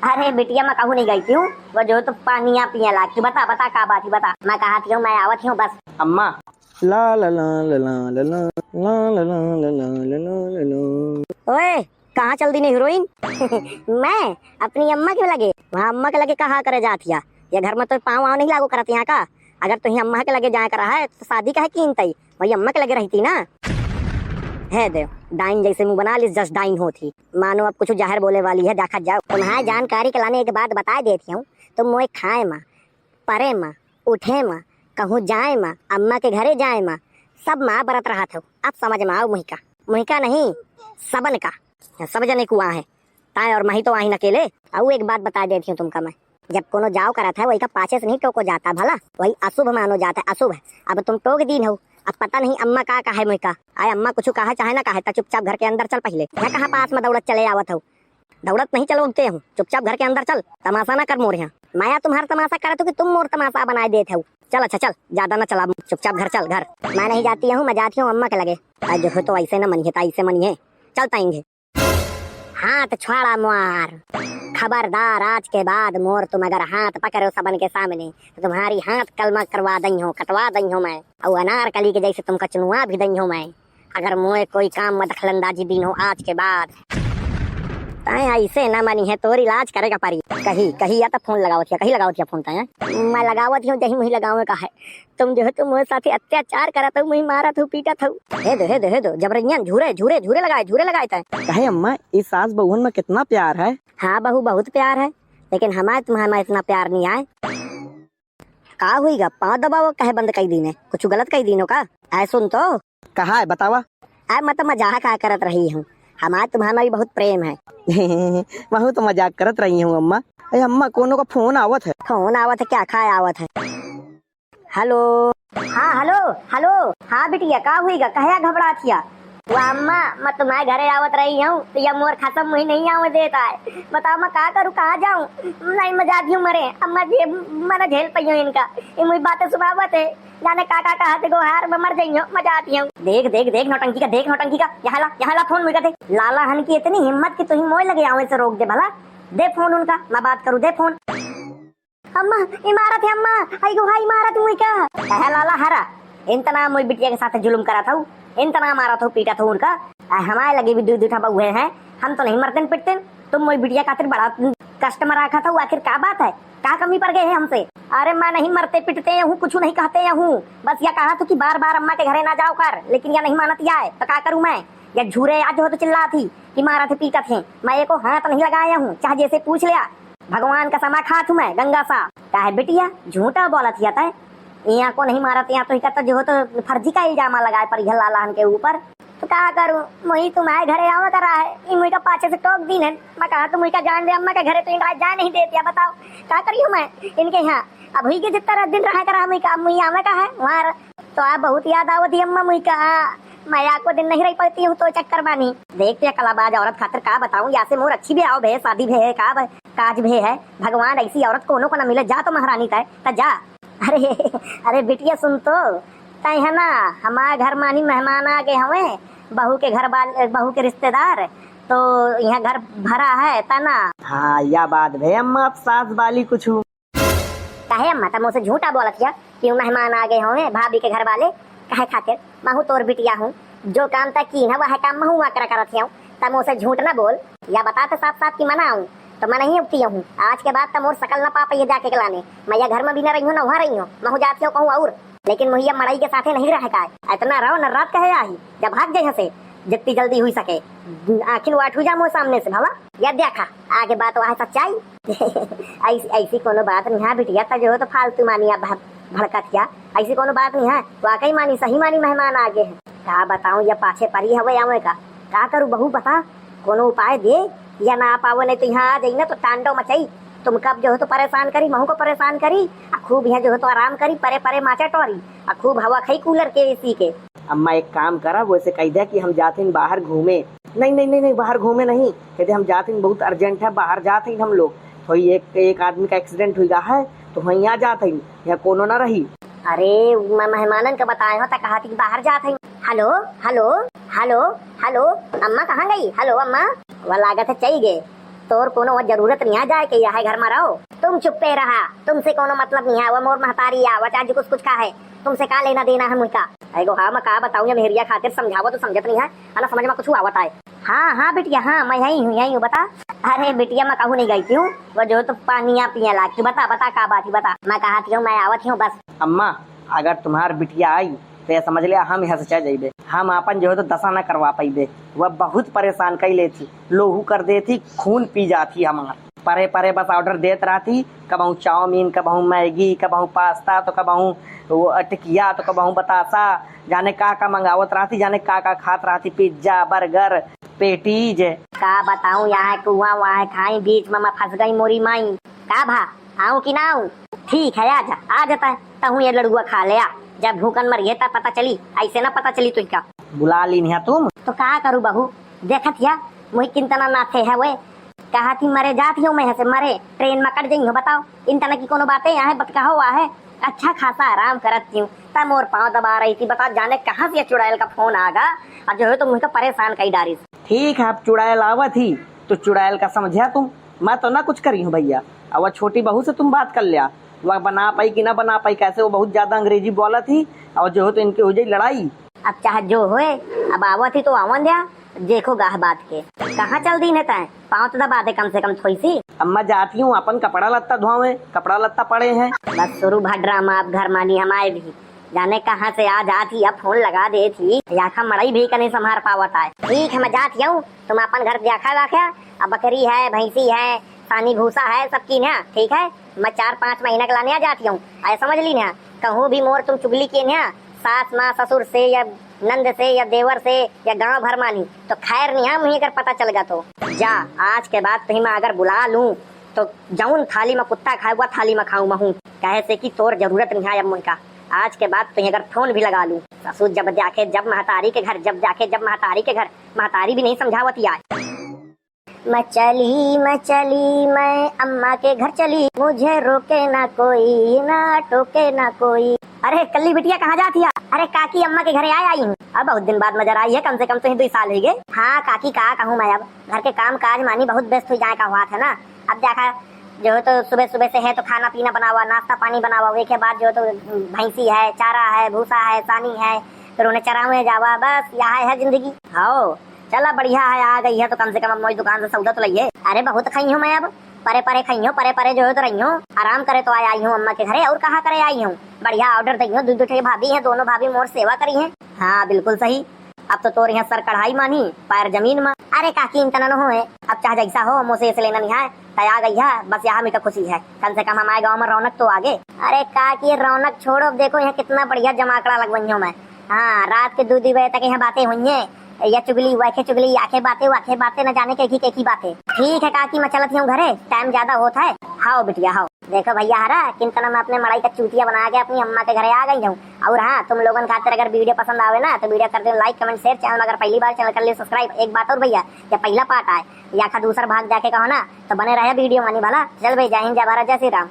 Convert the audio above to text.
अरे बिटिया मैं कहूँ नहीं गई थी हूँ, वो जो तो पानिया पिया ला की बता बता का बात ही बता। मैं कहा थी मैं आवत हूँ बस। अम्मा ला ला ला ला ला ला ला ला ला ला ला ला ला ला। ओए कहाँ चल दी ने हीरोइन? मैं अपनी अम्मा के लगे वहाँ अम्मा के लगे कहा करे जातिया, ये घर में तो पाँव वाँव नहीं लागू करती यहाँ का। अगर तुही अम्मा के लगे जाया करा है तो शादी का है कीमत वही अम्मा के लगे रहती ना। है देव डाइन जैसे मुंह बना ली जस्ट डाइन होती, मानो अब कुछ जहर बोले वाली है। देखा जाओ तुम्हारी जानकारी के लाने एक बात बता देती हूँ, तुम मोए खाए माँ परे माँ उठे माँ कहूँ जाए माँ अम्मा के घरे जाए माँ सब माँ बरत रहा था। अब समझ में आओ मुहिका नहीं सबन का सब जने कुआ है ताए और मही तो वहीं अकेले। अब एक बात बता देती हूँ तुमका मैं, जब कोनो जाओ करा था वही का पाछे से नहीं टोको जाता भला, वही अशुभ मानो जाता है अशुभ है। अब तुम टोक दिन हो, अब पता नहीं अम्मा का है मुझका आए अम्मा कुछ कहा चाहे ना कहे चुपचाप घर के अंदर चल। पहले मैं कहा पास में दौड़त चले आवत हूँ, दौड़त नहीं चलोते हूँ, चुपचाप घर के अंदर चल, तमाशा ना कर मोर यहाँ। मैं तुम्हारा तमाशा करे तो कि तुम मोर तमाशा बनाए देते हो। चल अच्छा चल ज्यादा ना चला, चुपचाप घर चल घर। मैं नहीं जाती हूँ, मैं जाती हूँ अम्मा के लगे। जो हो तो ऐसे न मनिए ऐसे मनिए चल पाएंगे। हाथ छुआड़ा मार, खबरदार आज के बाद मोर तुम अगर हाथ पकड़ो सबन के सामने तो तुम्हारी हाथ कलमा करवा दई हो कटवा दई हो मैं, और अनारकली के जैसे तुमका चुनवा भी दई हो मैं। अगर मोए कोई काम में दखलंदाजी दिन हो आज के बाद ऐसे ना मनी है तोर इलाज करेगा पारी। कही या तो फोन लगावत या कहीं लगावत या फोन ताया मैं लगावत हूँ जही मुही लगावे का है। तुम जो है तुम मोरे साथी अत्याचार करत हो, मुही मारत हो पीटत हो। हे दो जबरनियन झूरे लगाए ता कहे अम्मा इस सास बहुन में कितना प्यार है। हाँ बहू बहुत प्यार है, लेकिन हमारे तुम्हारा इतना प्यार नहीं आए। का हुईगा पाँव दबाओ कहे बंद कई दिन है, कुछ गलत कई दिनों का ऐ सुन तो कहा है बतावा। मैं तो मजाक का करत रही हूँ, हमारे तुम्हारा भी बहुत प्रेम है। मैं तो मजाक करत रही हूँ अम्मा। अरे अम्मा कोनो का फोन आवत है। फोन आवत है क्या खाए आवत है? हेलो हाँ हेलो हाँ बिटिया का हुईगा कहे घबरातिया? वो अम्मा मैं तुम्हारे घरे आवत रही हूँ तो यह मोर खत्म मुझे नहीं आवे देता है। बताओ मैं का करूँ कहाँ जाऊँ? नहीं मैं जाती हूँ मरे अम्मा जी मैंने झेल पाई हूँ इनका, ये मुझे बातें सुनावत है जाने काका कहते को हार में मर जाइयो मैं जाती हूँ। देख नौटंकी का यहाँ ला फोन मुझे दे। लाला हन की इतनी हिम्मत कि तुही मोए लगे आवे से रोक दे भला, दे फोन उनका मैं बात करूँ दे फोन। अम्मा इमारत है अम्मा आई गो हाई इमारत मुई का है लाला हरा इतना मुई बिटिया के साथ जुलुम करा था इतना मारा था पीटा था उनका। हमारे लगे भी दूठा बहुए हैं, हम तो नहीं मरते पिटते, तुम मोई बिटिया खातिर बड़ा कस्टमर रखा था। आखिर क्या बात है क्या कमी पड़ गए है हमसे? अरे मैं नहीं मरते पिटते हूँ कुछ नहीं कहते हूँ, बस यह कहा तो कि बार बार अम्मा के घरे ना जाओ कर, लेकिन यह नहीं मानत है तो क्या करूँ मैं? या झूरे आज हो तो चिल्ला थी कि मारा थे पीटा थे, मैं ये को हाथ नहीं लगाया हूँ चाहे जैसे पूछ लिया। भगवान का समा खा मैं गंगा सा क्या है बिटिया झूठा बोला थी आता है यहाँ को नहीं मारा यहाँ तो कहता जो तो फर्जी का इल्जाम लगाए पर लालान के ऊपर। तो क्या करूँ मुझे तुम्हारे घरे आवा करा है मुझे पाछे से टोक दी है। मैं कहा तुम मुझे जान दे अम्मा के घरे तो इनका जा नहीं देती, बताओ क्या करियो मैं इनके यहाँ? अब हुई के जितना दिन रहा करा मुझे आवे का है वहाँ तो आप बहुत याद आवती अम्मा मुझे कहा मैं आपको दिन नहीं रह पाती हूँ तो चक्कर मानी देखते कलाबाज औरत खातिर का बताऊँ या से मोर अच्छी भी आओ भे शादी भे है का काज भे है, भगवान ऐसी औरत कोनो को न मिले जा तो महारानी तय जा। अरे बिटिया सुन तो तय है ना हमारे घर मानी मेहमान आ गए हमें बहू के घर वाले बहू के रिश्तेदार तो यहाँ घर भरा है तना। हाँ या बात भे अम्मा अब सास वाली कुछ कहे अम्मा तब मुझसे झूठा बोला था क्यों मेहमान आ गए होंगे भाभी के घर वाले कहे खातिर महू तोर बिटिया हूँ जो काम तक की है वह काम महू कर करती हूँ तब मुझसे झूठ ना बोल या बताते साथ साथ की मना हूँ तो मैं नहीं उठती हूँ आज के बाद तब मोर सकल ना पापा ये जाके लाने मैं या घर में भी न रही हूँ न वहाँ रही हूँ महू जाती हूँ कहूँ और लेकिन मुझे मड़ई के साथे नहीं रह का इतना रहो न रात कहे आई जब भाग जाए से जितनी जल्दी हुई सके आखिर वाट जा मोर सामने से भला या देखा आगे बात वहाँ सच्चाई ऐसी कोनो बात नहीं है बिटिया तो जो हो तो फालतू मानी भड़कत क्या ऐसी कोनो बात नहीं है वाकई मानी सही मानी मेहमान आगे है क्या बताऊँ या पाछे परी हवे आवे का क्या करूँ बहू बता कोनो उपाय दे या ना पावो नहीं तो यहाँ आ जाई ना तो तांडव मचाई तुम कब जो हो तो परेशान करी महू को परेशान करी खूब यहाँ जो हो तो आराम करी परे परे माचा टोरी खूब हवा खाई कूलर के एसी के। अम्मा एक काम करा वैसे कह दिया कि हम जाते हैं बाहर घूमे। नहीं बाहर घूमे नहीं कहते हम जाते हैं बहुत अर्जेंट है बाहर जाते हैं हम लोग तो एक आदमी का एक्सीडेंट हुआ है तो वहीं आ जाते हैं यहाँ कोनो ना रही। अरे मैं मेहमानन का बताए हो तो कहा थी बाहर जाते हैं। हेलो हेलो हेलो हेलो अम्मा कहाँ गई? हेलो अम्मा वह लागत है चाहिए गए तोर कोनो जरूरत नहीं आ जाए कि यह घर में रहो। तुम चुप्पे रहा, तुमसे कोनो मतलब नहीं है। वो मोर महतारी आवत आज कुछ का है, तुमसे का लेना देना है मुझका। एगो हाँ मैं का बताऊँ मेहरिया खातिर समझावो तो समझत नहीं है, ना समझ में कुछ आवत है। हाँ बिटिया, हाँ मैं यही हूँ बता। अरे बिटिया मैं कहूँ नहीं गई थी हूँ, वो जो तो पानी पिया लाग बता का बात ही बता। मैं कहा थी मैं आवत हूँ बस। अम्मा अगर तुम्हार बिटिया आई तो ये समझ लिया हम यहाँ से चल जाइबे। हम अपन जो है तो दशा न करवा पाइबे। वह बहुत परेशान कर लेती, लोहू कर देती, खून पी जाती हमार। परे परे बस ऑर्डर देत रहती, कबहू चाउमीन, कबहू मैगी, कबहू पास्ता, तो कबहू वो टिकिया, तो कबहू बतासा, जाने का मंगावत रहती, जाने का खात रहती, पिज्जा बर्गर पेटीज। का बताऊँ यहाँ कुआ वहाँ है खाई, बीच में मैं फंस गई मोरी माई। का भा आऊँ कि ना आऊँ? ठीक है आ जाता है तहू ये लड़ुआ खा लिया। जब भूखन मरिए तब पता चली, ऐसे ना पता चली तुझका। बुला ली नहीं तुम तो का करूँ बहू, देखत या मुझे किंतना नाथे है वे। कहा थी मरे जाती हूँ मैं से मरे ट्रेन में कट जाइयो। बताओ इन तरह की कोनो बातें यहाँ बतका हुआ है। अच्छा खासा आराम करती हूँ तब मोर पाँव दबा रही थी। बता जाने कहाँ से चुड़ैल का फोन आगा और जो है तो मुझे परेशान कई डारी। ठीक है, अब चुड़ैल आवा थी तो चुड़ैल का समझिया तुम, मैं तो ना कुछ करी हूँ भैया। अब वह छोटी बहू से तुम बात कर लिया, वह बना पाई कि ना बना पाई, कैसे वो बहुत ज्यादा अंग्रेजी बोला थी और जो हो तो इनकी हो जाए लड़ाई। अब चाहे जो होए, अब आवा थी तो आवन दिया। देखो गाह बात के कहाँ चल दी नेता है, पाँव तो दबा दे कम से कम थोड़ी सी। अम्मा जाती हूँ अपन कपड़ा लत्ता धोवे, कपड़ा लत्ता पड़े हैं। बस शुरू ड्रामा अब घर मानी हमारे भी। जाने कहाँ से आ जाती, अब फोन लगा दे थी याखा मड़ई भी नहीं संभार पावत है। ठीक है मैं जाती हूँ, तुम अपन घर देखा वाख्या। अब बकरी है, भैंसी है, पानी भूसा है सबकी ना। ठीक है मैं 4-5 महीने लाने आ जाती हूँ। ऐसा समझ ली ना, कहूँ भी मोर तुम चुगली किए ना सास माँ ससुर से या नंद से या देवर से या गांव भर मानी तो खैर नहीं है। मुझे अगर पता चल गया तो जा, आज के बाद तुम्हें मैं अगर बुला लूं तो जाऊं थाली में कुत्ता खाए हुआ थाली में खाऊं महू, कहे से कि तोर जरूरत नहीं है अब मुझका। आज के बाद तुम्हें अगर फोन भी लगा लूं ससुर जब महतारी के घर जब महतारी के घर महतारी भी नहीं समझावती आए। मैं चली मैं अम्मा के घर चली, मुझे रोके ना कोई ना टोके ना कोई। अरे कल्ली बिटिया कहाँ जाती है? अरे काकी अम्मा के घर आई हूँ। अब बहुत दिन बाद नजर आई है, कम से कम तो 2 साल हो गए। हाँ काकी कहा कहूँ मैं, अब घर के काम काज मानी बहुत व्यस्त हो जाए का हुआ था ना। अब देखा जो है तो सुबह सुबह से है तो खाना पीना बनावा, नाश्ता पानी बनावा, वे के बाद जो तो भैंसी है, चारा है, भूसा है, सानी है, फिर उन्हें चरावे जावा। बस यहाँ है जिंदगी। हाँ चला बढ़िया है, आ गई है तो कम से कम अब मोई दुकान से सौदा तो लइए। अरे बहुत खाई हूँ मैं, अब परे परे खाई हूँ, परे परे जो है तो रही हूँ। आराम करे तो आई हूँ अम्मा के घरे, और कहाँ करे आई हूँ। बढ़िया ऑर्डर दी हूँ, 2 भाभी हैं, दोनों भाभी मोर सेवा करी है। हाँ बिल्कुल सही। अब तो तोर यहाँ सर कढ़ाई मानी पैर जमीन में। अरे काकी इन तना न हो, अब चाहे जैसा हो मुझसे ऐसे लेना नहीं है। तय आ गई है बस, यहाँ मेरी खुशी है। कम से कम हमारे गाँव में रौनक तो आगे। अरे काकी रौनक छोड़ो, देखो यहाँ कितना बढ़िया जमाकड़ा लगवाई हूँ मैं। हाँ रात के 2 बजे तक यहाँ बातें हुई है, या चुगली वैखे चुगली, आखे बातें न जाने की बातें। ठीक है काकी मैं चलती हूँ घरे, टाइम ज्यादा होता है। हाँ बिटिया हाँ। देखो भैया हरा किंतना मैं अपने मड़ाई का चूतिया बना के अपनी अम्मा के घरे आ गई हूँ। और हाँ तुम लोगों खातिर अगर वीडियो पसंद आवे ना तो वीडियो कर दो लाइक कमेंट शेयर। चैनल अगर पहली बार चैनल कर लियो सब्सक्राइब। एक बात और भैया, या पहला पार्ट आए या दूसरा भाग जाके कहो ना तो बने रहे वीडियो मानी भला। चल भाई, जय हिंद, जय भारत, जय श्री राम।